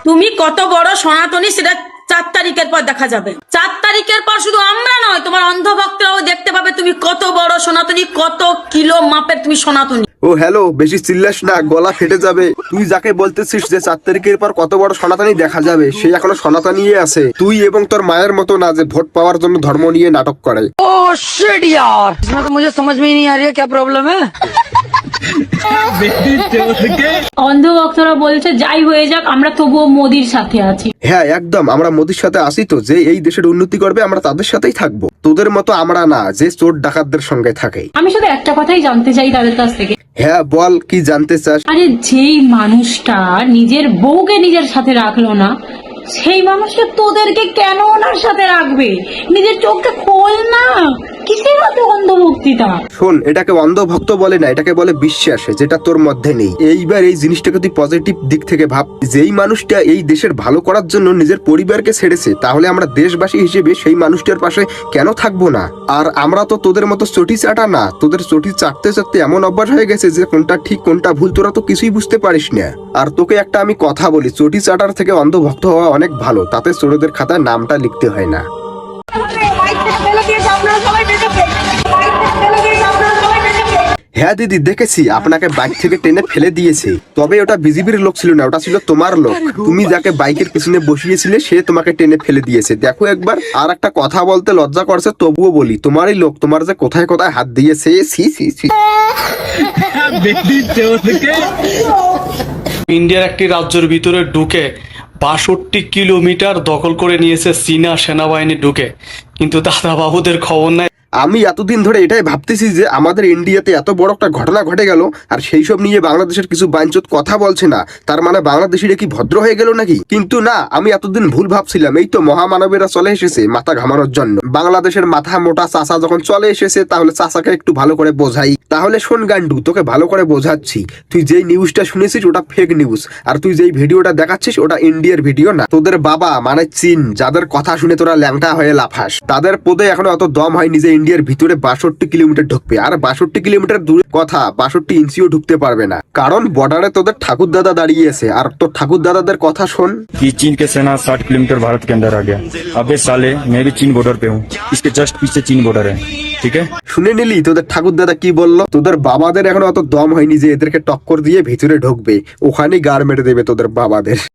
তুমি কত বড় সনাতনী সেটা 4 তারিখের পর দেখা যাবে। 4 তারিখের পর শুধু আমরা নয়, তোমার অন্ধভক্তরাও দেখতে পাবে তুমি কত বড় সনাতনী, কত কিলো মাপের তুমি সনাতনী। ও হ্যালো, বেশি চিল্লাস না, গলা ফেটে যাবে। তুই যাকে বলতেছিস যে 4 তারিখের পর কত বড় সনাতনী দেখা যাবে, সে এখনো সনাতনী আছে। তুই এবং তোর মায়ের মতো না যে ভোট পাওয়ার জন্য ধর্ম নিয়ে নাটক করে। ओह शिट यार, इसमें तो मुझे समझ में ही नहीं आ रही है क्या प्रॉब्लम है। অন্ধভক্তরা বলছে যাই হয়ে যাক, আমরা তবুও মোদির সাথে আছি। হ্যাঁ একদম, আমরা মোদির সাথে আসি তো, যে এই দেশের উন্নতি করবে আমরা তাদের সাথেই থাকবো। তোদের মতো আমরা না যে চোর ডাকাতদের সঙ্গে থাকে। আমি শুধু একটা কথাই জানতে চাই তাদের কাছ থেকে। হ্যাঁ বল, কি জানতে চাস? আরে যেই মানুষটা নিজের বউকে নিজের সাথে রাখলো না, সেই মানুষটা তোদেরকে কেন ওনার সাথে রাখবে? নিজের চোখকে খোল না, কিসের মতো অন্ধভক্তিটা? শোন, এটাকে অন্ধভক্ত বলে না, এটাকে বলে বিশ্বাস, যেটা তোর মধ্যে নেই। এইবার এই জিনিসটাকে তুই পজিটিভ দিক থেকে ভাব। যেই মানুষটা এই দেশের ভালো করার জন্য নিজের পরিবারকে ছেড়েছে, তাহলে আমরা দেশবাসী হিসেবে সেই মানুষটার পাশে কেন থাকবো না? আর আমরা তো তোদের মতো চটি চাটা না। তোদের চটি চাটতে চাটতে এমন অভ্যাস হয়ে গেছে যে কোনটা ঠিক কোনটা ভুল তোরা তো কিছুই বুঝতে পারিস না। আর তোকে একটা আমি কথা বলি, চটি চাটার থেকে অন্ধভক্ত হওয়া অনেক ভালো। তাতে চোরদের খাতায় নামটা লিখতে হয় না। হ্যাঁ দিদি, দেখেছি আপনাকে বাইক থেকে টেনে ফেলে দিয়েছে। তবে ওটা বিজিবির লোক ছিল না, ওটা ছিল তোমার লোক। তুমি যাকে বাইকের পিছনে বসিয়েছিলে সে তোমাকে টেনে ফেলে দিয়েছে। দেখো একবার। আর একটা কথা বলতে লজ্জা করছে, তবুও বলি, তোমারই লোক তোমার যে কোথায় কোথায় হাত দিয়েছে। সি সি সি। ইন্ডিয়ার একটি রাজ্যের ভিতরে ঢুকে ৬২ কিলোমিটার দখল করে নিয়েছে চীনা সেনাবাহিনী ঢুকে, কিন্তু দাদা বাবুদের খবর নাই। আমি এতদিন ধরে এটাই ভাবতেছি যে আমাদের ইন্ডিয়াতে এত বড় একটা ঘটনা ঘটে গেল, আর সেই সব নিয়ে বাংলাদেশের কিছু বাঞ্চত কথা বলছে না। তার মানে বাংলাদেশিরা কি ভদ্র হয়ে গেল নাকি? কিন্তু না, আমি এতদিন ভুল ভাবছিলাম। এই তো মহামানবেরা চলে এসেছে মাথা ঘামানোর জন্য। বাংলাদেশের মাথা মোটা চাচা যখন চলে এসেছে, তাহলে চাচাকে একটু ভালো করে বোঝাই। তাহলে শোন গান্ডু, তোকে ভালো করে বোঝাচ্ছি। তুই যেই নিউজটা শুনেছিস ওটা ফেক নিউজ, আর তুই যেই ভিডিওটা দেখাচ্ছিস ওটা ইন্ডিয়ার ভিডিও না। তোদের বাবা মানে চীন, যাদের কথা শুনে তোরা ল্যাংটা হয়ে লাফাস, তাদের পদে এখনো অত দম হয়নি যে ইন্ডিয়ার ভিতরে ৬২ কিলোমিটার ঢুকবে। আর ৬২ কিলোমিটার দূরে কথা, ৬২ ইঞ্চিও ঢুকতে পারবে না, কারণ বর্ডারে তোদের ঠাকুর দাদা দাঁড়িয়ে আছে। আর তোর ঠাকুর दादाদের কথা শোন कि चीन के सेना 60 किलोमीटर भारत के अंदर आ गया। अबे साले, मैं भी चीन बॉर्डर पे हूँ, इसके जस्ट पीछे चीन बॉर्डर है, ठीक है। শুনে নিলি তোদের ঠাকুর দাদা কি বললো? তোদের বাবাদের এখনো অত দম হয়নি যে এদেরকে টক্কর দিয়ে ভিতরে ঢুকবে। ওখানেই গার মেরে দেবে তোদের বাবাদের।